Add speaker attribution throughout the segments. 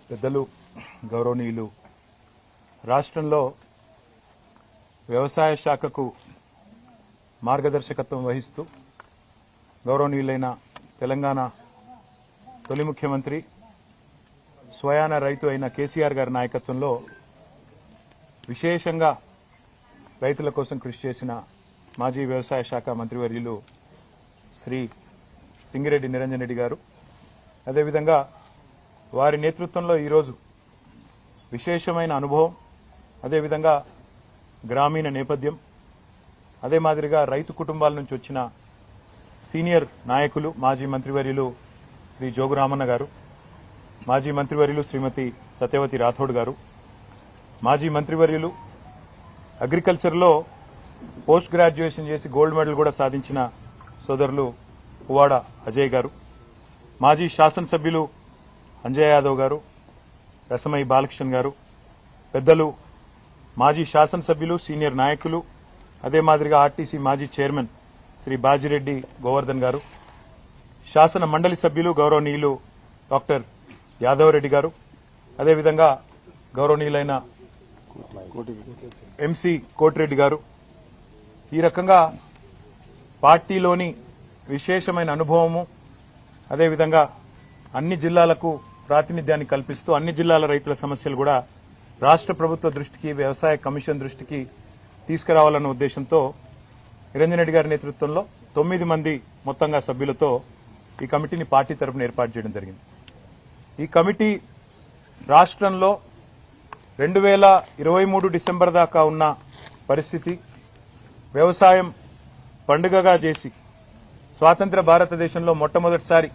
Speaker 1: పెద్దలు గౌరవనీయులు రాష్ట్రంలో వ్యవసాయ శాఖకు మార్గదర్శకత్వం వహిస్తూ గౌరవనీయులైన తెలంగాణ తొలి ముఖ్యమంత్రి స్వయాన రైతు అయిన కేసీఆర్ గారి నాయకత్వంలో విశేషంగా రైతుల కోసం కృషి చేసిన మాజీ వ్యవసాయ శాఖ మంత్రివర్యులు శ్రీ సింగిరెడ్డి నిరంజన్ రెడ్డి గారు, అదేవిధంగా వారి నేతృత్వంలో ఈరోజు విశేషమైన అనుభవం, అదేవిధంగా గ్రామీణ నేపథ్యం, అదే మాదిరిగా రైతు కుటుంబాల నుంచి వచ్చిన సీనియర్ నాయకులు మాజీ మంత్రివర్యులు శ్రీ జోగురామన్న గారు, మాజీ మంత్రివర్యులు శ్రీమతి సత్యవతి రాథోడ్ గారు, మాజీ మంత్రివర్యులు అగ్రికల్చర్లో పోస్ట్ గ్రాడ్యుయేషన్ చేసి గోల్డ్ మెడల్ కూడా సాధించిన సోదరులు పువ్వాడ అజయ్ గారు, మాజీ శాసనసభ్యులు అంజయ్ యాదవ్ గారు, రసమయ్య బాలకృష్ణ గారు, పెద్దలు మాజీ శాసనసభ్యులు సీనియర్ నాయకులు, అదే మాదిరిగా ఆర్టీసీ మాజీ చైర్మన్ శ్రీ బాజిరెడ్డి గోవర్ధన్ గారు, శాసన మండలి సభ్యులు గౌరవనీయులు డాక్టర్ యాదవ్ రెడ్డి గారు, అదేవిధంగా గౌరవనీయులైన ఎంసీ కోటిరెడ్డి గారు, ఈ రకంగా పార్టీలోని విశేషమైన అనుభవము, అదేవిధంగా అన్ని జిల్లాలకు ప్రాతినిధ్యాన్ని కల్పిస్తూ అన్ని జిల్లాల రైతుల సమస్యలు కూడా రాష్ట్ర ప్రభుత్వ దృష్టికి, వ్యవసాయ కమిషన్ దృష్టికి తీసుకురావాలన్న ఉద్దేశంతో నిరంజన్ రెడ్డి గారి నేతృత్వంలో 9 మంది మొత్తంగా సభ్యులతో ఈ కమిటీని పార్టీ తరఫున ఏర్పాటు చేయడం జరిగింది. ఈ కమిటీ రాష్ట్రంలో 2023 డిసెంబర్ దాకా ఉన్న పరిస్థితి, వ్యవసాయం పండుగగా చేసి స్వాతంత్ర భారతదేశంలో మొట్టమొదటిసారి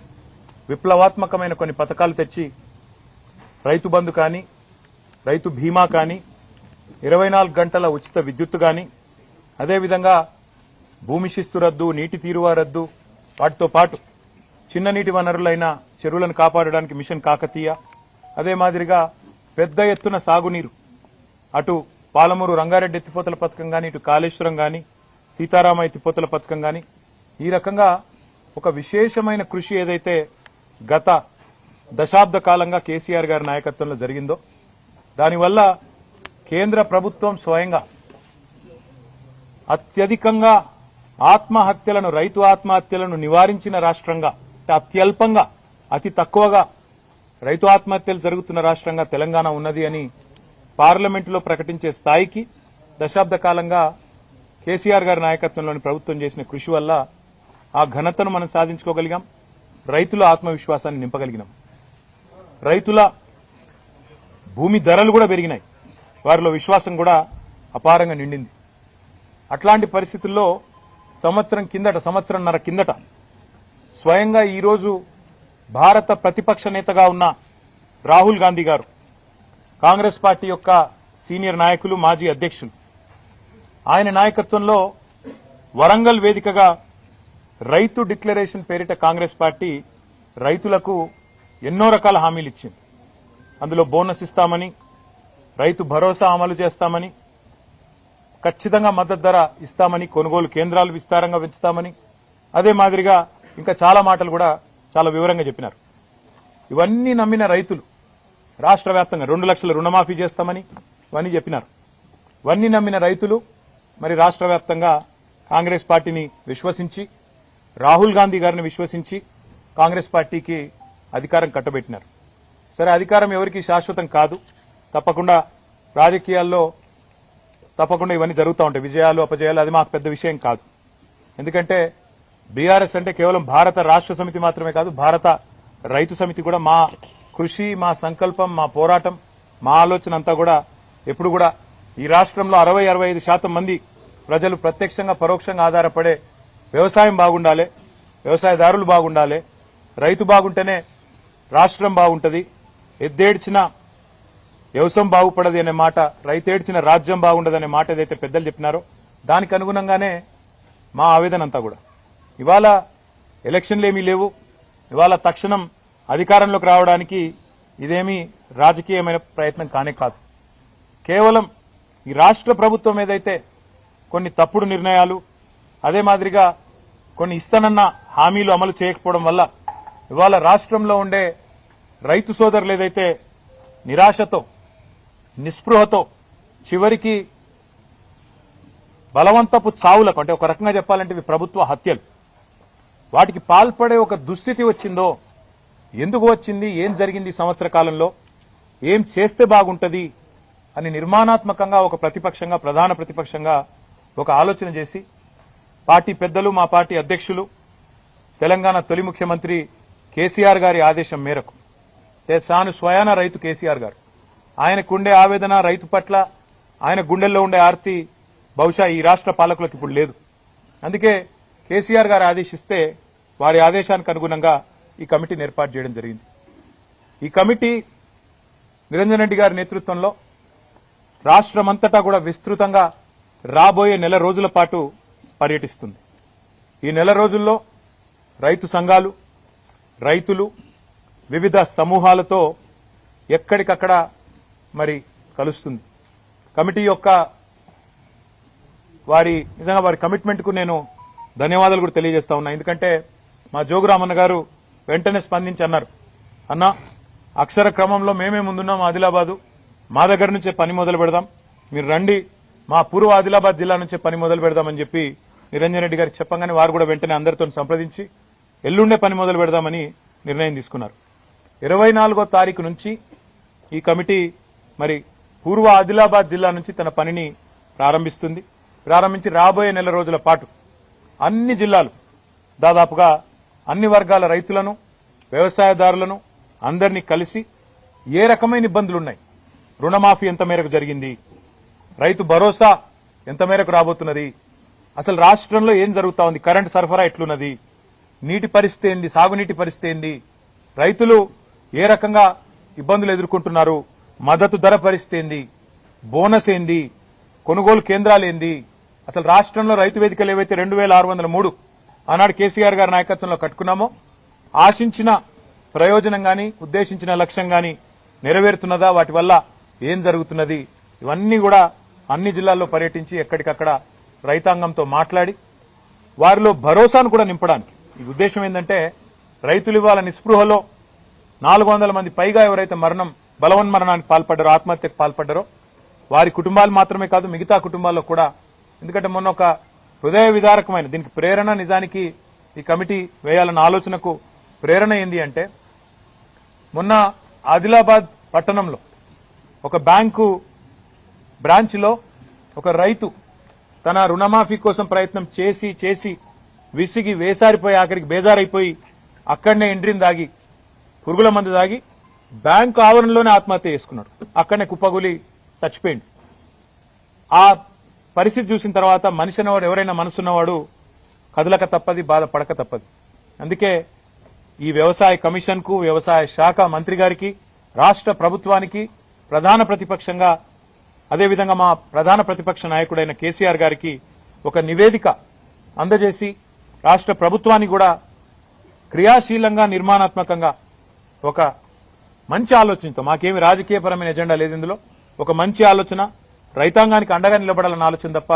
Speaker 1: విప్లవాత్మకమైన కొన్ని పథకాలు తెచ్చి రైతు బంధు కానీ, రైతు బీమా కానీ, 24 గంటల ఉచిత విద్యుత్తు కానీ, అదేవిధంగా భూమి శిస్తు రద్దు, నీటి తీరువా రద్దు, వాటితో పాటు చిన్న నీటి వనరులైన చెరువులను కాపాడడానికి మిషన్ కాకతీయ, అదే మాదిరిగా పెద్ద ఎత్తున సాగునీరు, అటు పాలమూరు రంగారెడ్డి ఎత్తిపోతల పథకం కానీ, ఇటు కాళేశ్వరం కానీ, సీతారామ ఎత్తిపోతల పథకం కానీ, ఈ రకంగా ఒక విశేషమైన కృషి ఏదైతే గత దశాబ్ద కాలంగా కేసీఆర్ గారి నాయకత్వంలో జరిగిందో, దానివల్ల కేంద్ర ప్రభుత్వం స్వయంగా అత్యధికంగా ఆత్మహత్యలను, రైతు ఆత్మహత్యలను నివారించిన రాష్ట్రంగా, అత్యల్పంగా, అతి తక్కువగా రైతు ఆత్మహత్యలు జరుగుతున్న రాష్ట్రంగా తెలంగాణ ఉన్నది అని పార్లమెంటులో ప్రకటించే స్థాయికి దశాబ్ద కాలంగా కేసీఆర్ గారి నాయకత్వంలోని ప్రభుత్వం చేసిన కృషి వల్ల ఆ ఘనతను మనం సాధించుకోగలిగాం. రైతుల ఆత్మవిశ్వాసాన్ని నింపగలిగినాం. రైతుల భూమి ధరలు కూడా పెరిగినాయి, వారిలో విశ్వాసం కూడా అపారంగా నిండింది. అట్లాంటి పరిస్థితుల్లో సంవత్సరంన్నర కిందట స్వయంగా ఈరోజు భారత ప్రతిపక్ష నేతగా ఉన్న రాహుల్ గాంధీ గారు, కాంగ్రెస్ పార్టీ యొక్క సీనియర్ నాయకులు, మాజీ అధ్యక్షులు, ఆయన నాయకత్వంలో వరంగల్ వేదికగా రైతు డిక్లరేషన్ పేరిట కాంగ్రెస్ పార్టీ రైతులకు ఎన్నో రకాల హామీలు ఇచ్చింది. అందులో బోనస్ ఇస్తామని, రైతు భరోసా అమలు చేస్తామని, ఖచ్చితంగా మద్దతు ధర ఇస్తామని, కొనుగోలు కేంద్రాలు విస్తారంగా పెంచుతామని, అదే మాదిరిగా ఇంకా చాలా మాటలు కూడా చాలా వివరంగా చెప్పినారు. ఇవన్నీ నమ్మిన రైతులు రాష్ట్ర వ్యాప్తంగా 2 లక్షల రుణమాఫీ చేస్తామని ఇవన్నీ చెప్పినారు. ఇవన్నీ నమ్మిన రైతులు మరి రాష్ట్ర వ్యాప్తంగా కాంగ్రెస్ పార్టీని విశ్వసించి, రాహుల్ గాంధీ గారిని విశ్వసించి కాంగ్రెస్ పార్టీకి అధికారం కట్టబెట్టినారు. సరే, అధికారం ఎవరికి శాశ్వతం కాదు, తప్పకుండా రాజకీయాల్లో తప్పకుండా ఇవన్నీ జరుగుతూ ఉంటాయి, విజయాలు అపజయాలు, అది మాకు పెద్ద విషయం కాదు. ఎందుకంటే బీఆర్ఎస్ అంటే కేవలం భారత రాష్ట్ర సమితి మాత్రమే కాదు, భారత రైతు సమితి కూడా. మా కృషి, మా సంకల్పం, మా పోరాటం, మా ఆలోచన అంతా కూడా ఎప్పుడు కూడా ఈ రాష్ట్రంలో 60-65% మంది ప్రజలు ప్రత్యక్షంగా పరోక్షంగా ఆధారపడే వ్యవసాయం బాగుండాలి, వ్యవసాయదారులు బాగుండాలి, రైతు బాగుంటేనే రాష్ట్రం బాగుంటుంది, ఎద్దేడ్చిన వ్యవసాయం బాగుపడది అనే మాట, రైతేడ్చిన రాజ్యం బాగుండదనే మాట ఏదైతే పెద్దలు చెప్పినారో దానికి అనుగుణంగానే మా ఆవేదన అంతా కూడా. ఇవాళ ఎలక్షన్లు ఏమీ లేవు, ఇవాళ తక్షణం అధికారంలోకి రావడానికి ఇదేమీ రాజకీయమైన ప్రయత్నం కానే కాదు. కేవలం ఈ రాష్ట్ర ప్రభుత్వం ఏదైతే కొన్ని తప్పుడు నిర్ణయాలు, అదే మాదిరిగా కొన్ని ఇస్తానన్న హామీలు అమలు చేయకపోవడం వల్ల ఇవాళ రాష్ట్రంలో ఉండే రైతు సోదరులు ఏదైతే నిరాశతో నిస్పృహతో చివరికి బలవంతపు చావులకు, అంటే ఒక రకంగా చెప్పాలంటే ఇవి ప్రభుత్వ హత్యలు, వాటికి పాల్పడే ఒక దుస్థితి వచ్చిందో, ఎందుకు వచ్చింది, ఏం జరిగింది సంవత్సర కాలంలో, ఏం చేస్తే బాగుంటది అని నిర్మాణాత్మకంగా ఒక ప్రతిపక్షంగా, ప్రధాన ప్రతిపక్షంగా ఒక ఆలోచన చేసి పార్టీ పెద్దలు, మా పార్టీ అధ్యక్షులు, తెలంగాణ తొలి ముఖ్యమంత్రి కేసీఆర్ గారి ఆదేశం మేరకు, తాను స్వయాన రైతు కేసీఆర్ గారు, ఆయనకుండే ఆవేదన రైతు పట్ల, ఆయన గుండెల్లో ఉండే ఆర్తి బహుశా ఈ రాష్ట్ర పాలకులకు ఇప్పుడు లేదు. అందుకే కేసీఆర్ గారు ఆదేశిస్తే వారి ఆదేశానికి అనుగుణంగా ఈ కమిటీని ఏర్పాటు చేయడం జరిగింది. ఈ కమిటీ నిరంజన్ రెడ్డి గారి నేతృత్వంలో రాష్ట్రమంతటా కూడా విస్తృతంగా రాబోయే నెల రోజుల పాటు పర్యటిస్తుంది. ఈ నెల రోజుల్లో రైతు సంఘాలు, రైతులు, వివిధ సమూహాలతో ఎక్కడికక్కడ మరి కలుస్తుంది. కమిటీ యొక్క నిజంగా వారి కమిట్మెంట్ కు నేను ధన్యవాదాలు కూడా తెలియజేస్తా ఉన్నా. ఎందుకంటే మా జోగురామన్న గారు వెంటనే స్పందించి అన్నారు, అన్నా అక్షర క్రమంలో మేమే ముందున్నాం ఆదిలాబాదు, మా దగ్గర నుంచే పని మొదలు పెడదాం, మీరు రండి, మా పూర్వ ఆదిలాబాద్ జిల్లా నుంచే పని మొదలు పెడదామని చెప్పి నిరంజన్ రెడ్డి గారికి చెప్పగానే వారు కూడా వెంటనే అందరితో సంప్రదించి ఎల్లుండే పని మొదలు పెడదామని నిర్ణయం తీసుకున్నారు. 24వ తారీఖు నుంచి ఈ కమిటీ మరి పూర్వ ఆదిలాబాద్ జిల్లా నుంచి తన పనిని ప్రారంభించి రాబోయే నెల రోజుల పాటు అన్ని జిల్లాలు, దాదాపుగా అన్ని వర్గాల రైతులను, వ్యవసాయదారులను అందరినీ కలిసి ఏ రకమైన ఇబ్బందులున్నాయి, రుణమాఫీ ఎంత మేరకు జరిగింది, రైతు భరోసా ఎంత మేరకు రాబోతున్నది, అసలు రాష్ట్రంలో ఏం జరుగుతా ఉంది, కరెంటు సరఫరా ఎట్లున్నది, నీటి పరిస్థితి ఏంది, సాగునీటి పరిస్థితి ఏంది, రైతులు ఏ రకంగా ఇబ్బందులు ఎదుర్కొంటున్నారు, మద్దతు ధర పరిస్థితి ఏంది, బోనస్ ఏంది, కొనుగోలు కేంద్రాలు ఏంది, అసలు రాష్ట్రంలో రైతు వేదికలు ఏవైతే 2603 ఆనాడు కేసీఆర్ గారి నాయకత్వంలో కట్టుకున్నామో ఆశించిన ప్రయోజనం గాని, ఉద్దేశించిన లక్ష్యం గాని నెరవేరుతున్నదా, వాటి వల్ల ఏం జరుగుతున్నది, ఇవన్నీ కూడా అన్ని జిల్లాల్లో పర్యటించి ఎక్కడికక్కడ రైతాంగంతో మాట్లాడి వారిలో భరోసాను కూడా నింపడానికి. ఈ ఉద్దేశం ఏంటంటే రైతులు ఇవాళ నిస్పృహలో 400 మంది పైగా ఎవరైతే బలవన్మరణానికి పాల్పడ్డారో, ఆత్మహత్యకు పాల్పడ్డారో వారి కుటుంబాలు మాత్రమే కాదు మిగతా కుటుంబాల్లో కూడా. ఎందుకంటే మొన్న ఒక హృదయ విదారకమైన దీనికి ప్రేరణ, నిజానికి ఈ కమిటీ వేయాలన్న ఆలోచనకు ప్రేరణ ఏంది అంటే, మొన్న ఆదిలాబాద్ పట్టణంలో ఒక బ్యాంకు బ్రాంచ్లో ఒక రైతు తన రుణమాఫీ కోసం ప్రయత్నం చేసి విసిగి వేసారిపోయి ఆఖరికి బేజారైపోయి అక్కడనే ఎండ్రిని దాగి, పురుగుల మందు దాగి బ్యాంకు ఆవరణలోనే ఆత్మహత్య చేసుకున్నాడు. అక్కడనే కుప్పగులి చచ్చిపోయింది. ఆ పరిస్థితి చూసిన తర్వాత మనిషి అన్నవాడు, ఎవరైనా మనసున్నవాడు కదలక తప్పది, బాధపడక తప్పది. అందుకే ఈ వ్యవసాయ కమిషన్ కు, వ్యవసాయ శాఖ మంత్రి గారికి, రాష్ట్ర ప్రభుత్వానికి, ప్రధాన ప్రతిపక్షంగా అదేవిధంగా మా ప్రధాన ప్రతిపక్ష నాయకుడైన కేసీఆర్ గారికి ఒక నివేదిక అందజేసి రాష్ట్ర ప్రభుత్వాన్ని కూడా క్రియాశీలంగా, నిర్మాణాత్మకంగా ఒక మంచి ఆలోచనతో, మాకేమి రాజకీయపరమైన ఎజెండా లేదు ఇందులో, ఒక మంచి ఆలోచన, రైతాంగానికి అండగా నిలబడాలన్న ఆలోచన తప్ప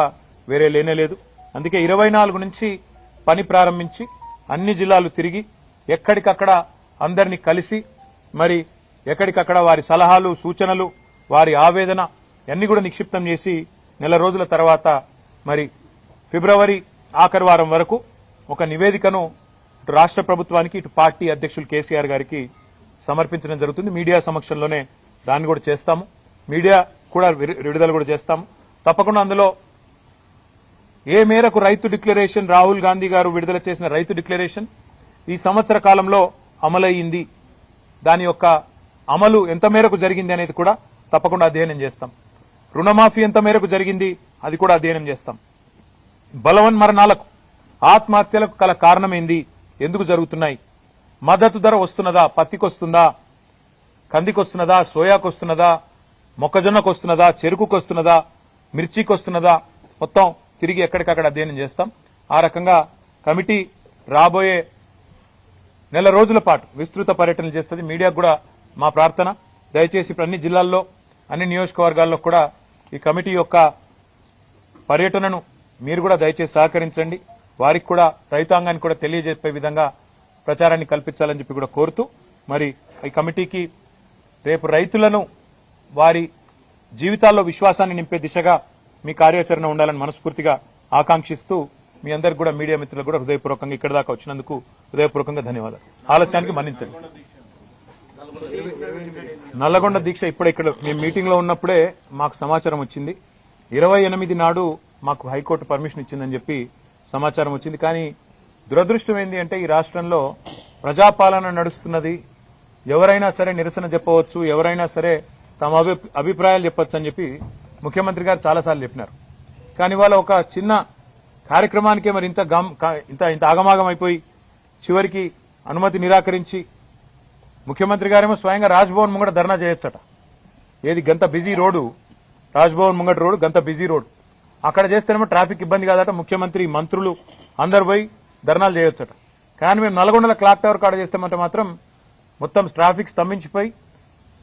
Speaker 1: వేరే లేనేలేదు. అందుకే 24 నుంచి పని ప్రారంభించి అన్ని జిల్లాలు తిరిగి ఎక్కడికక్కడ అందరినీ కలిసి మరి ఎక్కడికక్కడ వారి సలహాలు, సూచనలు, వారి ఆవేదన అన్ని కూడా నిక్షిప్తం చేసి నెల రోజుల తర్వాత మరి ఫిబ్రవరి ఆఖరి వారం వరకు ఒక నివేదికను రాష్ట్ర ప్రభుత్వానికి, ఇటు పార్టీ అధ్యక్షులు కేసీఆర్ గారికి సమర్పించడం జరుగుతుంది. మీడియా సమక్షంలోనే దాన్ని కూడా చేస్తాము, మీడియా కూడా విడుదల కూడా చేస్తాము. తప్పకుండా అందులో ఏ మేరకు రైతు డిక్లరేషన్, రాహుల్ గాంధీ గారు విడుదల చేసిన రైతు డిక్లరేషన్ ఈ సంవత్సర కాలంలో అమలయ్యింది, దాని యొక్క అమలు ఎంత మేరకు జరిగింది అనేది కూడా తప్పకుండా అధ్యయనం చేస్తాం. రుణమాఫీ ఎంత మేరకు జరిగింది అది కూడా అధ్యయనం చేస్తాం. బలవన్మరణాలకు, ఆత్మహత్యలకు గల కారణమేంది, ఎందుకు జరుగుతున్నాయి, మద్దతు ధర వస్తున్నదా, పత్తికొస్తుందా, కందికొస్తున్నదా, సోయాకొస్తున్నదా, మొక్కజొన్నకొస్తున్నదా, చెరుకుకొస్తున్నదా, మిర్చికొస్తున్నదా, మొత్తం తిరిగి ఎక్కడికక్కడ అధ్యయనం చేస్తాం. ఆ రకంగా కమిటీ రాబోయే నెల రోజుల పాటు విస్తృత పర్యటనలు చేస్తుంది. మీడియాకు కూడా మా ప్రార్థన, దయచేసి ఇప్పుడు అన్ని జిల్లాల్లో, అన్ని నియోజకవర్గాల్లో కూడా ఈ కమిటీ యొక్క పర్యటనను మీరు కూడా దయచేసి సహకరించండి. వారికి కూడా, రైతాంగానికి కూడా తెలియజెప్పే విధంగా ప్రచారాన్ని కల్పించాలని చెప్పి కూడా కోరుతూ, మరి ఈ కమిటీకి రేపు రైతులను వారి జీవితాల్లో విశ్వాసాన్ని నింపే దిశగా మీ కార్యాచరణ ఉండాలని మనస్ఫూర్తిగా ఆకాంక్షిస్తూ మీ అందరికి కూడా మీడియా మిత్రులకు కూడా హృదయపూర్వకంగా ఇక్కడ దాకా వచ్చినందుకు హృదయపూర్వకంగా ధన్యవాదాలు. ఆలస్యానికి మన్నించండి. నల్లగొండ దీక్ష ఇప్పుడే ఇక్కడ మేము మీటింగ్ లో ఉన్నప్పుడే మాకు సమాచారం వచ్చింది. 28 నాడు మాకు హైకోర్టు పర్మిషన్ ఇచ్చిందని చెప్పి సమాచారం వచ్చింది. కానీ దురదృష్టం ఏంది అంటే ఈ రాష్ట్రంలో ప్రజాపాలన నడుస్తున్నది. ఎవరైనా సరే నిరసన చెప్పవచ్చు, ఎవరైనా సరే తమ అభిప్రాయాలు చెప్పొచ్చు అని చెప్పి ముఖ్యమంత్రి గారు చాలాసార్లు చెప్పినారు. కానీ వాళ్ళ ఒక చిన్న కార్యక్రమానికే మరి ఇంత ఆగమాగం అయిపోయి చివరికి అనుమతి నిరాకరించి ముఖ్యమంత్రి గారేమో స్వయంగా రాజ్భవన్ ముంగట ధర్నా చేయొచ్చట. ఏది గంత బిజీ రోడ్డు, రాజ్భవన్ ముంగట రోడ్డు గంత బిజీ రోడ్, అక్కడ చేస్తేనేమో ట్రాఫిక్ ఇబ్బంది కాదట. ముఖ్యమంత్రి మంత్రులు అందరు పోయి ధర్నాలు చేయొచ్చట. కానీ మేము నల్గొండల క్లాక్ టవర్ కాడ చేస్తామంటే మాత్రం మొత్తం ట్రాఫిక్ స్తంభించిపోయి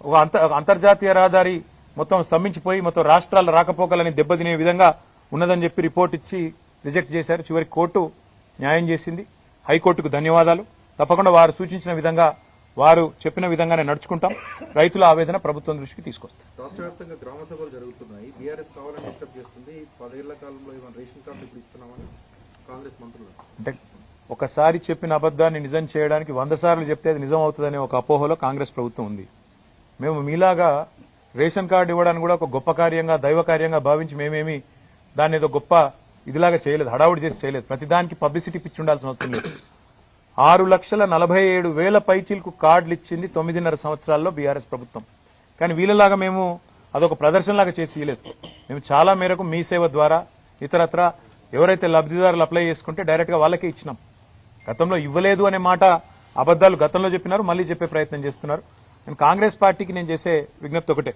Speaker 1: ఒక అంతర్జాతీయ రహదారి మొత్తం స్తంభించిపోయి మొత్తం రాష్ట్రాల రాకపోకలని దెబ్బతినే విధంగా ఉన్నదని చెప్పి రిపోర్ట్ ఇచ్చి రిజెక్ట్ చేశారు. చివరికి కోర్టు న్యాయం చేసింది. హైకోర్టుకు ధన్యవాదాలు. తప్పకుండా వారు సూచించిన విధంగా వారు చెప్పిన విధంగానే నడుచుకుంటాం. రైతుల ఆవేదన ప్రభుత్వం దృష్టికి తీసుకొస్తాం.
Speaker 2: రాష్ట్ర వ్యాప్తంగా గ్రామ సభలు జరుగుతున్నాయి. బీఆర్ఎస్ కావాలని డిస్టర్బ్ చేస్తుంది. 10 ఏళ్ల కాలంలో ఏమైనా రేషన్ కార్డు ఇప్పుడు ఇస్తున్నామని కాంగ్రెస్ మంత్రులు
Speaker 1: అంటే ఒకసారి చెప్పిన అబద్దాన్ని నిజం చేయడానికి 100 సార్లు చెప్తే అది నిజం అవుతుందనే ఒక అపోహలో కాంగ్రెస్ ప్రభుత్వం ఉంది. మేము మీలాగా రేషన్ కార్డు ఇవ్వడానికి కూడా ఒక గొప్ప కార్యంగా దైవ కార్యంగా భావించి మేమేమి దాన్ని ఏదో గొప్ప ఇదిలాగా చేయలేదు, హడావుడి చేసి చేయలేదు. ప్రతిదానికి పబ్లిసిటీ పిచ్చి ఉండాల్సిన అవసరం లేదు. 6,47,000 పైచీలకు కార్డులు ఇచ్చింది 9.5 సంవత్సరాల్లో బీఆర్ఎస్ ప్రభుత్వం. కానీ వీళ్ళలాగా మేము అదొక ప్రదర్శనలాగా చేసి ఇవ్వలేదు. మేము చాలా మేరకు మీ సేవ ద్వారా ఇతరత్ర ఎవరైతే లబ్ధిదారులు అప్లై చేసుకుంటే డైరెక్ట్ గా వాళ్ళకే ఇచ్చినాం. గతంలో ఇవ్వలేదు అనే మాట అబద్దాలు గతంలో చెప్పినారు, మళ్లీ చెప్పే ప్రయత్నం చేస్తున్నారు. నేను కాంగ్రెస్ పార్టీకి నేను చేసే విజ్ఞప్తి ఒకటే.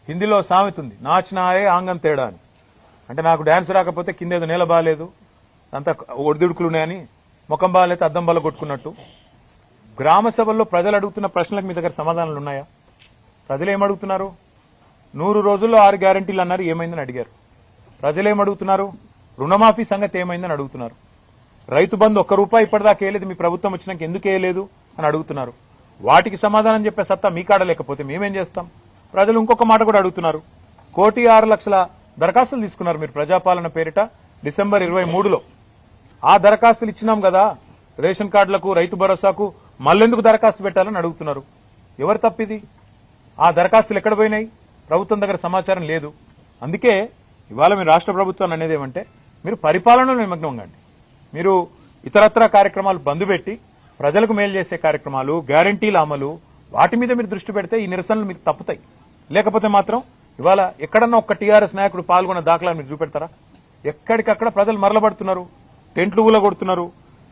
Speaker 1: హిందీలో సామెత ఉంది, నాచినాయే ఆంగం తేడా అని. అంటే నాకు డాన్స్ రాకపోతే కిందేదో నేల బాగాలేదు, అంతా ఒడిదుడుకులున్నాయని, ముఖం బాగాలేతే అద్దం బల్ల కొట్టుకున్నట్టు. గ్రామ సభల్లో ప్రజలు అడుగుతున్న ప్రశ్నలకు మీ దగ్గర సమాధానాలు ఉన్నాయా? ప్రజలు ఏమడుగుతున్నారు? 100 రోజుల్లో 6 గ్యారంటీలు అన్నారు, ఏమైందని అడిగారు. ప్రజలు ఏమడుగుతున్నారు? రుణమాఫీ సంగతి ఏమైందని అడుగుతున్నారు. రైతు బంధు ₹1 ఇప్పటిదాకా వేయలేదు, మీ ప్రభుత్వం వచ్చినాక ఎందుకు వేయలేదు అని అడుగుతున్నారు. వాటికి సమాధానం చెప్పే సత్తా మీ కాడ లేకపోతే మేమేం చేస్తాం? ప్రజలు ఇంకొక మాట కూడా అడుగుతున్నారు. 1,06,00,000 దరఖాస్తులు తీసుకున్నారు మీరు ప్రజాపాలన పేరిట డిసెంబర్ 23లో. ఆ దరఖాస్తులు ఇచ్చినాం కదా రేషన్ కార్డులకు, రైతు భరోసాకు, మళ్ళెందుకు దరఖాస్తు పెట్టాలని అడుగుతున్నారు. ఎవరు తప్పిది? ఆ దరఖాస్తులు ఎక్కడ పోయినాయి? ప్రభుత్వం దగ్గర సమాచారం లేదు. అందుకే ఇవాళ మీరు రాష్ట్ర ప్రభుత్వాన్ని అనేది ఏమంటే మీరు పరిపాలనలో నిమగ్నం కండి. మీరు ఇతరత్ర కార్యక్రమాలు బంద్ పెట్టి ప్రజలకు మేలు చేసే కార్యక్రమాలు, గ్యారంటీల అమలు, వాటి మీద మీరు దృష్టి పెడితే ఈ నిరసనలు మీకు తప్పుతాయి. లేకపోతే మాత్రం ఇవాళ ఎక్కడన్నా ఒక్క టీఆర్ఎస్ నాయకుడు పాల్గొన్న దాఖలా మీరు చూపెడతారా? ఎక్కడికక్కడ ప్రజలు మరలబడుతున్నారు, టెంట్లు ఊలగొడుతున్నారు.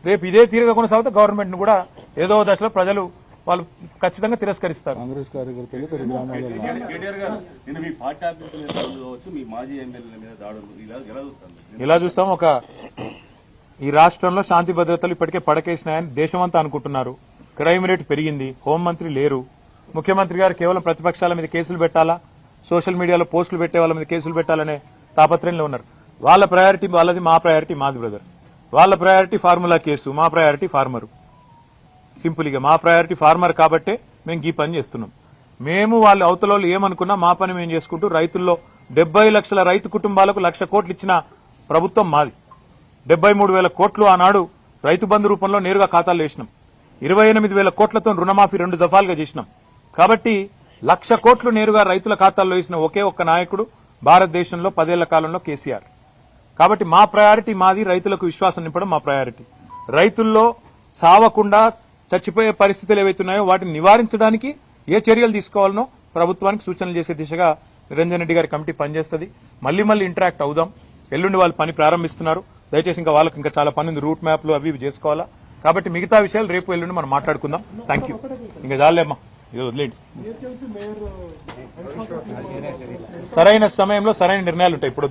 Speaker 1: రేపు ఇదే తీరుగా కొనసాగితే గవర్నమెంట్ ను కూడా ఏదో దశలో ప్రజలు వాళ్ళు ఖచ్చితంగా తిరస్కరిస్తారు.
Speaker 3: కాంగ్రెస్ కార్యకర్తలు
Speaker 1: ఇలా చూస్తాం. ఈ రాష్ట్రంలో శాంతి భద్రతలు ఇప్పటికే పడకేసినాయని దేశమంతా అనుకుంటున్నారు. క్రైమ్ రేటు పెరిగింది, హోంమంత్రి లేరు. ముఖ్యమంత్రి గారు కేవలం ప్రతిపక్షాల మీద కేసులు పెట్టాలా, సోషల్ మీడియాలో పోస్టులు పెట్టే వాళ్ళ మీద కేసులు పెట్టాలనే తాపత్రయంలో ఉన్నారు. వాళ్ళ ప్రయారిటీ వాళ్ళది, మా ప్రయారిటీ మాది బ్రదర్. వాళ్ళ ప్రయారిటీ ఫార్ములా కేసు, మా ప్రయారిటీ ఫార్మరు. సింపుల్గా మా ప్రయారిటీ ఫార్మర్ కాబట్టే మేము ఈ పని చేస్తున్నాం. మేము వాళ్ళు అవతల ఏమనుకున్నా మా పని మేము చేసుకుంటూ రైతుల్లో 70 లక్షల రైతు కుటుంబాలకు 1,00,000 కోట్లు ఇచ్చిన ప్రభుత్వం మాది. 73,000 కోట్లు ఆనాడు రైతు బంధు రూపంలో నేరుగా ఖాతాల్లో వేసినాం. 28,000 కోట్లతో రుణమాఫీ 2 దఫాలుగా చేసినాం. కాబట్టి 1,00,000 కోట్లు నేరుగా రైతుల ఖాతాల్లో వేసిన ఒకే ఒక్క నాయకుడు భారతదేశంలో 10 ఏళ్ల కాలంలో కేసీఆర్. కాబట్టి మా ప్రయారిటీ మాది, రైతులకు విశ్వాసం నింపడం మా ప్రయారిటీ. రైతుల్లో సావకుండా చచ్చిపోయే పరిస్థితులు ఏవైతున్నాయో వాటిని నివారించడానికి ఏ చర్యలు తీసుకోవాలనో ప్రభుత్వానికి సూచనలు చేసే దిశగా నిరంజన్ రెడ్డి గారి కమిటీ పనిచేస్తుంది. మళ్లీ ఇంటరాక్ట్ అవుదాం. ఎల్లుండి వాళ్ళు పని ప్రారంభిస్తున్నారు. దయచేసి ఇంకా వాళ్ళకి ఇంకా చాలా పని ఉంది, రూట్ మ్యాప్లు అవి చేసుకోవాలా. కాబట్టి మిగతా విషయాలు రేపు ఎల్లుండి మనం మాట్లాడుకుందాం. Thank you. ఇంకా చాలేమ్మా, ఇది వదిలేండి. సరైన సమయంలో సరైన నిర్ణయాలు ఉంటాయి. ఇప్పుడు